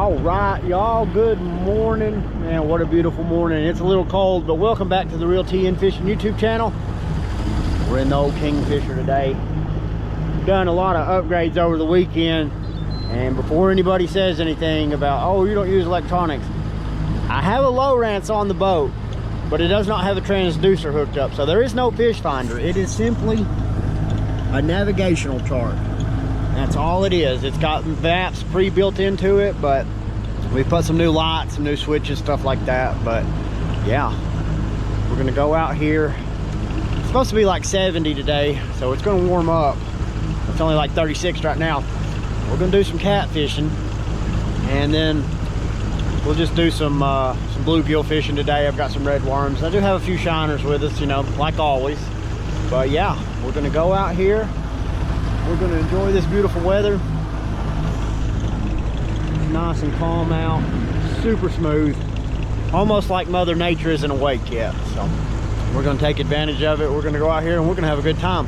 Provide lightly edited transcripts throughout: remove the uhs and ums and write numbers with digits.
All right, y'all, good morning. Man, what a beautiful morning. It's a little cold, but welcome back to the Real TN Fishing YouTube channel. We're in the old Kingfisher today. We've done a lot of upgrades over the weekend, and before anybody says anything about, oh, you don't use electronics, I have a Lowrance on the boat, but it does not have a transducer hooked up, so there is no fish finder. It is simply a navigational chart. That's all it is. It's got maps pre-built into it, but we put some new lights, some new switches, stuff like that. But yeah, we're gonna go out here. It's supposed to be like 70 today, so it's gonna warm up. It's only like 36 right now. We're gonna do some catfishing, and then we'll just do some bluegill fishing today. I've got some red worms. I do have a few shiners with us, you know, like always. But yeah, we're gonna go out here. We're going to enjoy this beautiful weather. It's nice and calm out, super smooth, almost like Mother Nature isn't awake yet. So we're going to take advantage of it. We're going to go out here and we're going to have a good time.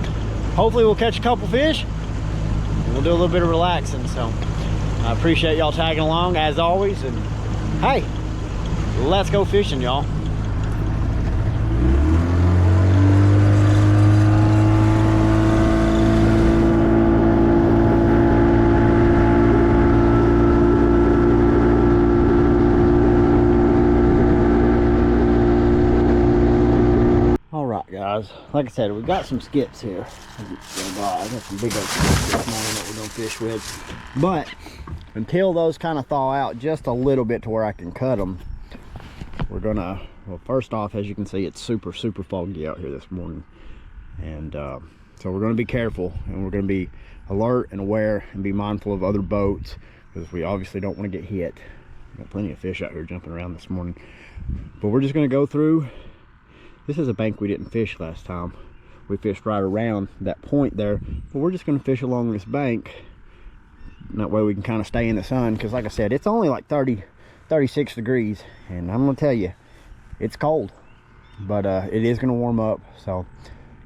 Hopefully we'll catch a couple fish and we'll do a little bit of relaxing. So I appreciate y'all tagging along as always, and hey, let's go fishing, y'all. Guys, like I said, we've got some skips here. I got some big old skips this morning that we're gonna fish with, but until those kind of thaw out just a little bit to where I can cut them, we're gonna, well, first off, as you can see, it's super foggy out here this morning, and so we're gonna be careful, and we're gonna be alert and aware and be mindful of other boats, because we obviously don't want to get hit. Got plenty of fish out here jumping around this morning, but we're just gonna go through. This is a bank we didn't fish last time. We fished right around that point there, but we're just gonna fish along this bank. And that way we can kind of stay in the sun, because like I said, it's only like 36 degrees, and I'm gonna tell you, it's cold, but it is gonna warm up. So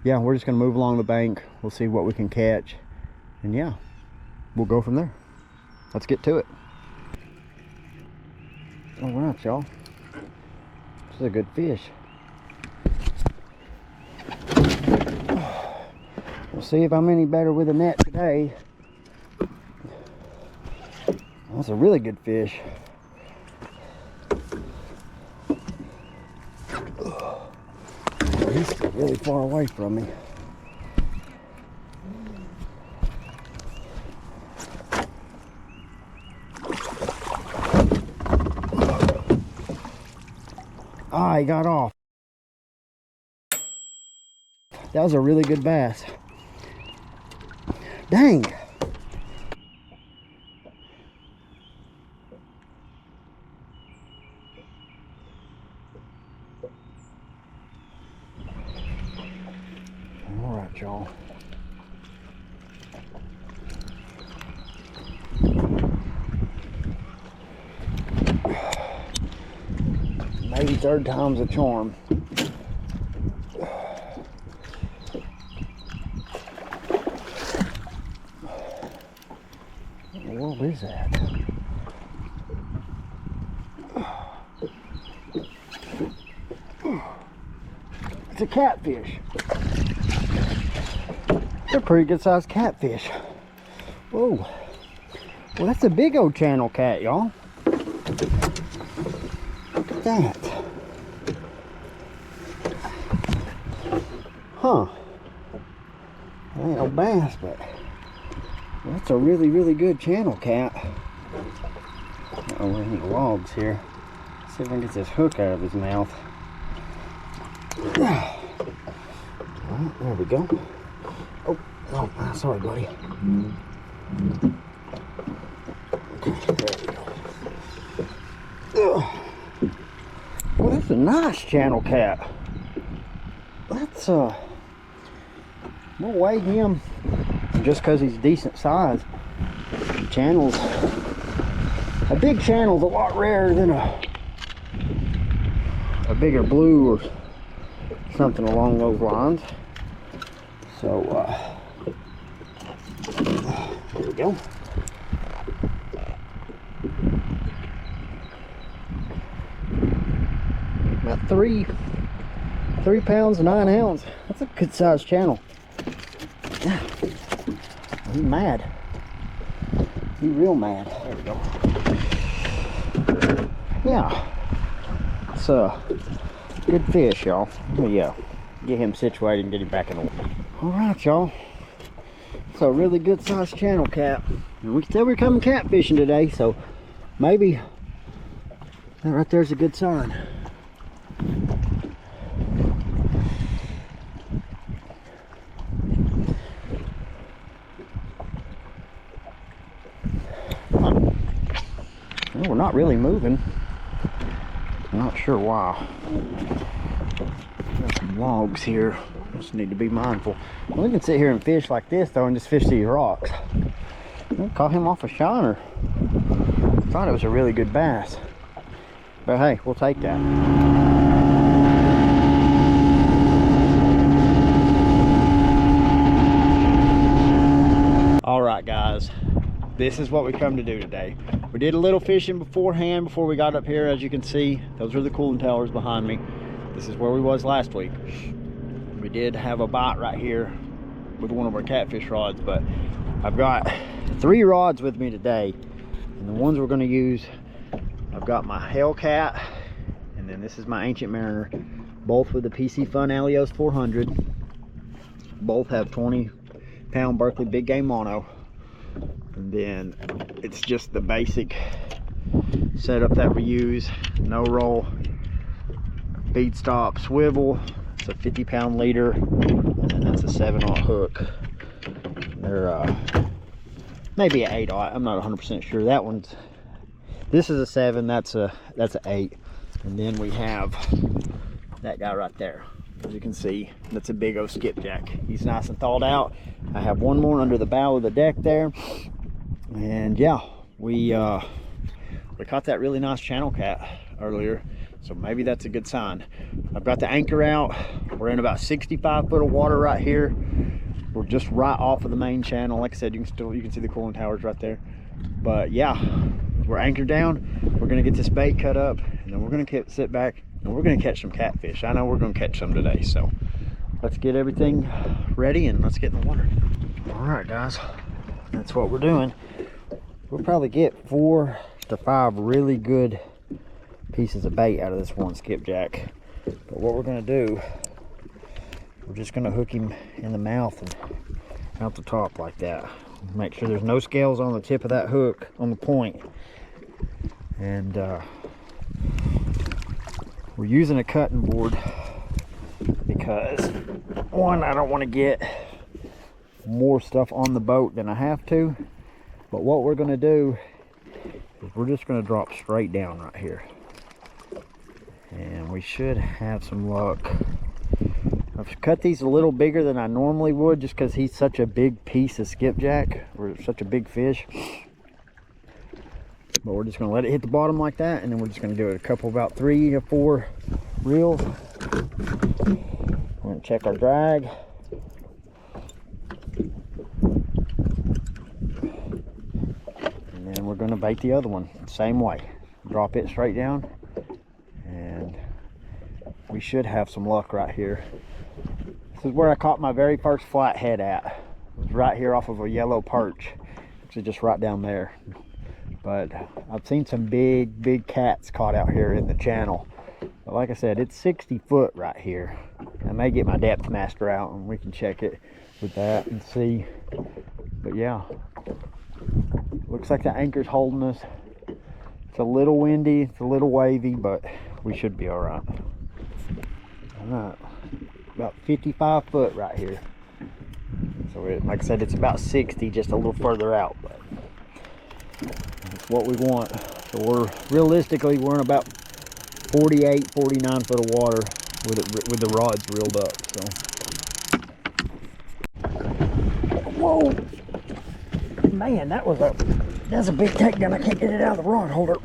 yeah, we're just gonna move along the bank. We'll see what we can catch, and yeah, we'll go from there. Let's get to it. All right, y'all, this is a good fish. We'll see if I'm any better with a net today. That's a really good fish. He's really far away from me. Ah, he got off. That was a really good bass. Dang. All right, y'all. Maybe third time's a charm. What is that? It's a catfish. It's a pretty good sized catfish. Whoa. Well, that's a big old channel cat, y'all. Look at that. Huh. That ain't no bass, but that's a really good channel cat. Oh, we need logs here. Let's see if I can get this hook out of his mouth. Alright, there we go. Oh, no, sorry, buddy. Okay, there we go. Well, that's a nice channel cat. That's we'll weigh him just because he's decent size. Channels, a big channel's a lot rarer than a bigger blue or something along those lines. So there we go. 3 pounds 9 ounce. That's a good sized channel. Yeah. He's mad. He's real mad. There we go. Yeah. It's a good fish, y'all. Yeah. Get him situated and get him back in the water. Alright, y'all. It's a really good sized channel cat. And we can tell we're coming catfishing today, so maybe that right there's a good sign. Well, we're not really moving. I'm not sure why. There's some logs here. Just need to be mindful. We can sit here and fish like this though and just fish these rocks. I caught him off a shiner. I thought it was a really good bass. But hey, we'll take that. Alright guys, this is what we come to do today. We did a little fishing beforehand before we got up here. As you can see, those are the cooling towers behind me. This is where we was last week. We did have a bite right here with one of our catfish rods, but I've got 3 rods with me today, and the ones we're going to use, I've got my Hellcat, and then this is my Ancient Mariner, both with the PC Fun Alios 400. Both have 20-pound Berkley big game mono, and then it's just the basic setup that we use. No roll, bead stop, swivel. It's a 50-pound leader, and then that's a 7/0 hook. They're maybe an 8/0. I'm not 100% sure. That one's, this is a 7. That's an 8. And then we have that guy right there. As you can see, that's a big old skipjack. He's nice and thawed out. I have one more under the bow of the deck there, and yeah, we caught that really nice channel cat earlier, so maybe that's a good sign. I've got the anchor out. We're in about 65 foot of water right here. We're just right off of the main channel. Like I said, you can see the cooling towers right there. But yeah, we're anchored down. We're gonna get this bait cut up, and then we're gonna sit back and we're gonna catch some catfish. I know we're gonna catch some today, so let's get everything ready and let's get in the water. All right, guys, that's what we're doing. We'll probably get 4 to 5 really good pieces of bait out of this one skipjack. But what we're gonna do, we're just gonna hook him in the mouth and out the top like that. Make sure there's no scales on the tip of that hook on the point. And we're using a cutting board because, one, I don't want to get more stuff on the boat than I have to. But what we're going to do is we're just going to drop straight down right here, and we should have some luck. I've cut these a little bigger than I normally would just because he's such a big piece of skipjack, or such a big fish. But we're just going to let it hit the bottom like that, and then we're just going to do it a couple, about 3 or 4 reels. We're going to check our drag. And then we're going to bait the other one same way. Drop it straight down, and we should have some luck right here. This is where I caught my very first flathead at. It was right here off of a yellow perch. Actually just right down there. But I've seen some big cats caught out here in the channel. But like I said, it's 60 foot right here. I may get my depth master out and we can check it with that and see. But yeah, looks like the anchor's holding us. It's a little windy, it's a little wavy, but we should be all right. All right, about 55 foot right here. So like I said, it's about 60, just a little further out, but that's what we want. So we're realistically, we're in about 48, 49 foot of water with the rods reeled up. So, whoa, man, that's a big takedown. I can't get it out of the rod holder.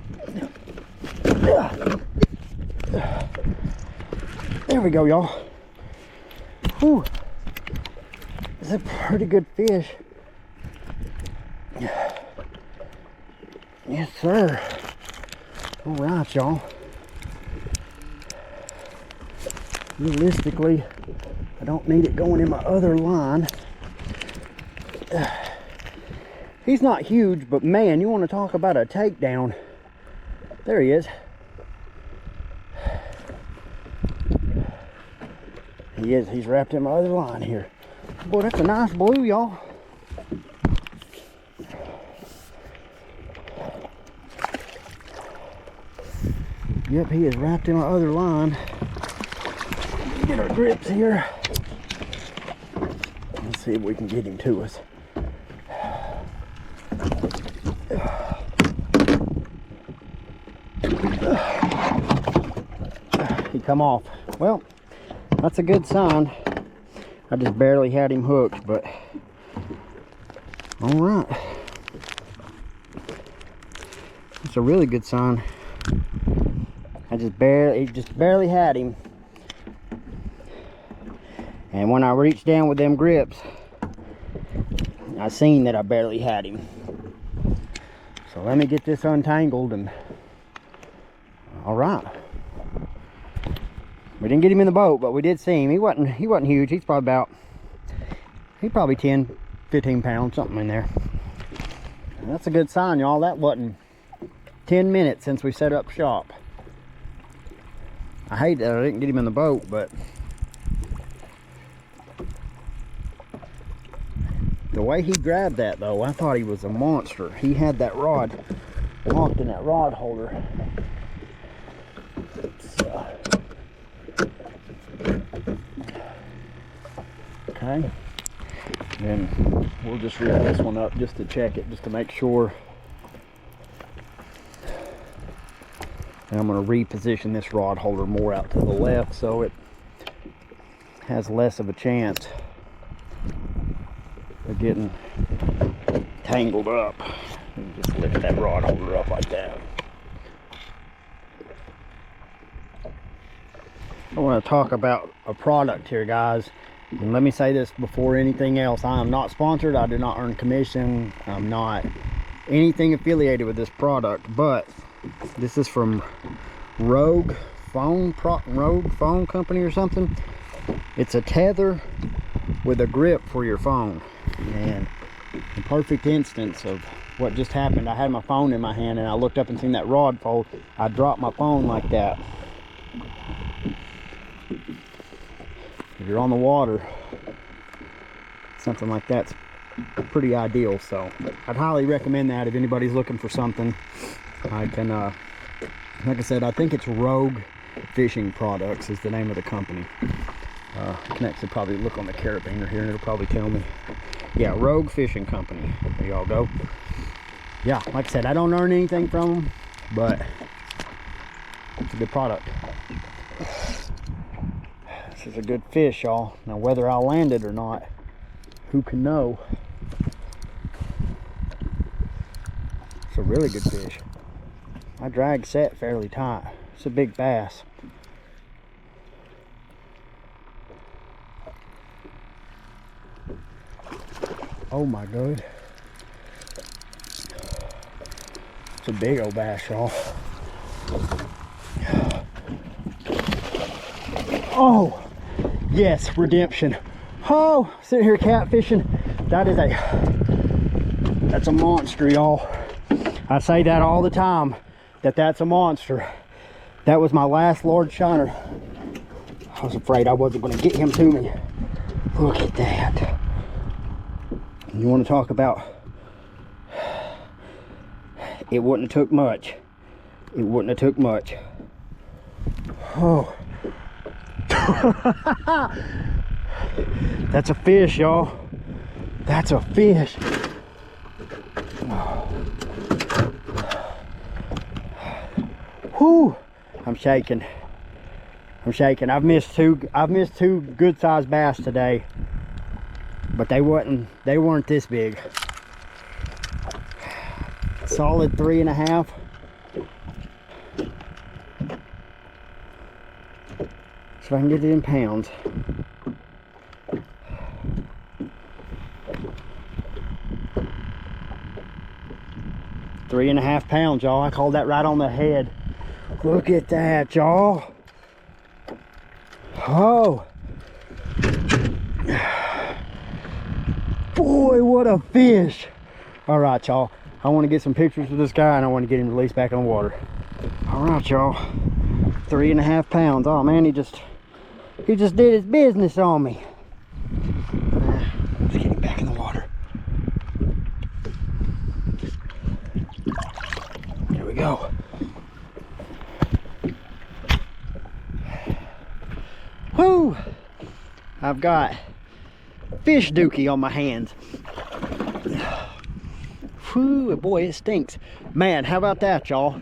There we go, y'all. Whew. It's a pretty good fish. Yes, sir. All right, y'all. realistically, I don't need it going in my other line. He's not huge, but man, you want to talk about a takedown. There he is. He is. He's wrapped in my other line here. Boy, that's a nice blue, y'all. Yep, he is wrapped in my other line. Get our grips here. Let's see if we can get him to us. He come off. Well, that's a good sign. I just barely had him hooked, but all right. It's a really good sign. He just barely had him. And when I reached down with them grips, I seen that I barely had him. So let me get this untangled and all right. We didn't get him in the boat, but we did see him. He wasn't huge. He's probably 10, 15 pounds, something in there. And that's a good sign, y'all. That wasn't 10 minutes since we set up shop. I hate that I didn't get him in the boat, but the way he grabbed that, though, I thought he was a monster. He had that rod locked in that rod holder. Okay, then we'll just reel this one up just to check it, just to make sure. And I'm going to reposition this rod holder more out to the left so it has less of a chance of getting tangled up. And just lift that rod holder up like that. I want to talk about a product here, guys. And let me say this before anything else. I am not sponsored. I do not earn commission. I'm not anything affiliated with this product, but this is from Rogue Phone Company or something. It's a tether with a grip for your phone, and a perfect instance of what just happened. I had my phone in my hand and I looked up and seen that rod fold. I dropped my phone like that. If you're on the water, something like that's pretty ideal. So I'd highly recommend that if anybody's looking for something. I can like I said, I think it's Rogue Fishing Products is the name of the company. I can actually probably look on the carabiner here and it'll probably tell me. Yeah, Rogue Fishing Company. There y'all go. Yeah, like I said, I don't earn anything from them, but it's a good product. This is a good fish, y'all. Now whether I'll land it or not, who can know? It's a really good fish. My drag set fairly tight. It's a big bass. Oh my god. It's a big old bass, y'all. Oh, yes, redemption. Oh, sitting here catfishing. That's a monster, y'all. I say that all the time, that's a monster. That was my last Lord Shiner. I was afraid I wasn't going to get him to me. Look at that. You want to talk about, it wouldn't have took much. It wouldn't have took much. Oh. That's a fish, y'all. That's a fish. Whew. I'm shaking. I'm shaking. I've missed two good sized bass today, but they weren't this big. Solid 3.5. So I can get it in pounds. £3.5 pounds, y'all. I called that right on the head. Look at that, y'all. Oh. Boy, what a fish. All right, y'all. I want to get some pictures of this guy and I want to get him released back on the water. All right, y'all. 3.5 pounds. Oh man, he just did his business on me. Let's get him back in the water. There we go. Whoo! I've got fish dookie on my hands. Whew, boy, it stinks. Man, how about that, y'all?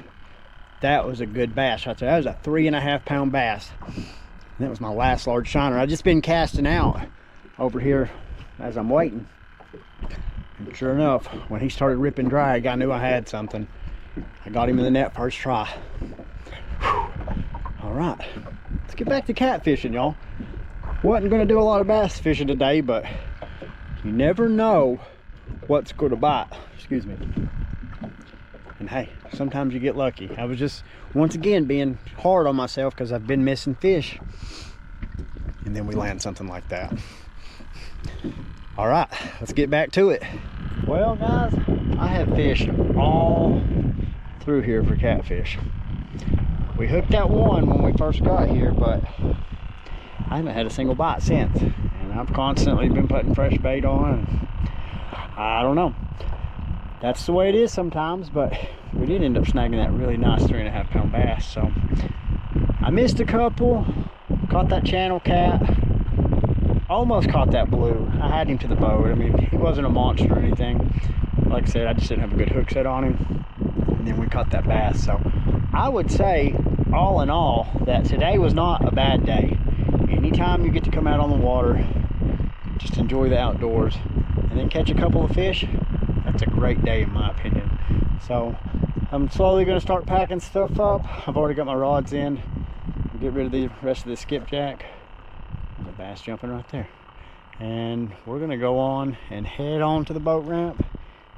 That was a good bass right there. That was a 3.5 pound bass. And that was my last large shiner. I've just been casting out over here as I'm waiting. And sure enough, when he started ripping drag, I knew I had something. I got him in the net first try. Whew. All right, let's get back to catfishing, y'all. Wasn't gonna do a lot of bass fishing today, but you never know what's gonna bite. Excuse me. And hey, sometimes you get lucky. I was just once again being hard on myself because I've been missing fish, and then we land something like that. All right, let's get back to it. Well guys, I have fished all through here for catfish. We hooked that one when we first got here, but I haven't had a single bite since, and I've constantly been putting fresh bait on, and I don't know. That's the way it is sometimes, but we did end up snagging that really nice 3.5 pound bass. So I missed a couple, caught that channel cat, almost caught that blue. I had him to the boat. I mean, he wasn't a monster or anything. Like I said, I just didn't have a good hook set on him, and then we caught that bass. So I would say, all in all, that today was not a bad day. Anytime you get to come out on the water, just enjoy the outdoors and then catch a couple of fish, that's a great day in my opinion. So I'm slowly going to start packing stuff up. I've already got my rods in. Get rid of the rest of the skipjack. There's a bass jumping right there. And we're going to go on and head on to the boat ramp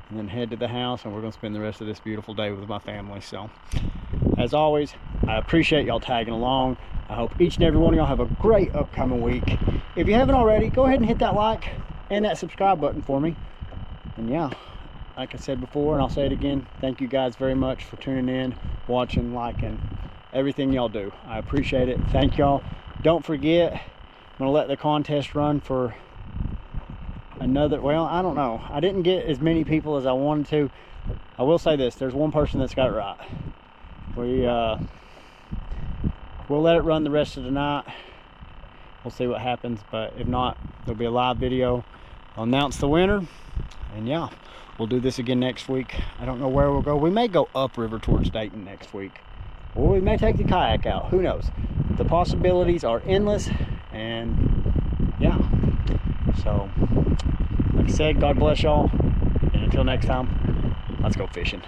and then head to the house, and we're going to spend the rest of this beautiful day with my family. So as always, I appreciate y'all tagging along. I hope each and every one of y'all have a great upcoming week. If you haven't already, go ahead and hit that like and that subscribe button for me. And yeah, like I said before, and I'll say it again, thank you guys very much for tuning in, watching, liking, everything y'all do. I appreciate it. Thank y'all. Don't forget, I'm going to let the contest run for another, well, I don't know. I didn't get as many people as I wanted to. I will say this, there's one person that's got it right. We'll let it run the rest of the night. We'll see what happens, but if not, there'll be a live video. I'll announce the winner, and yeah, we'll do this again next week. I don't know where we'll go. We may go upriver towards Dayton next week, or we may take the kayak out. Who knows? The possibilities are endless, and yeah. So, like I said, God bless y'all, and until next time, let's go fishing.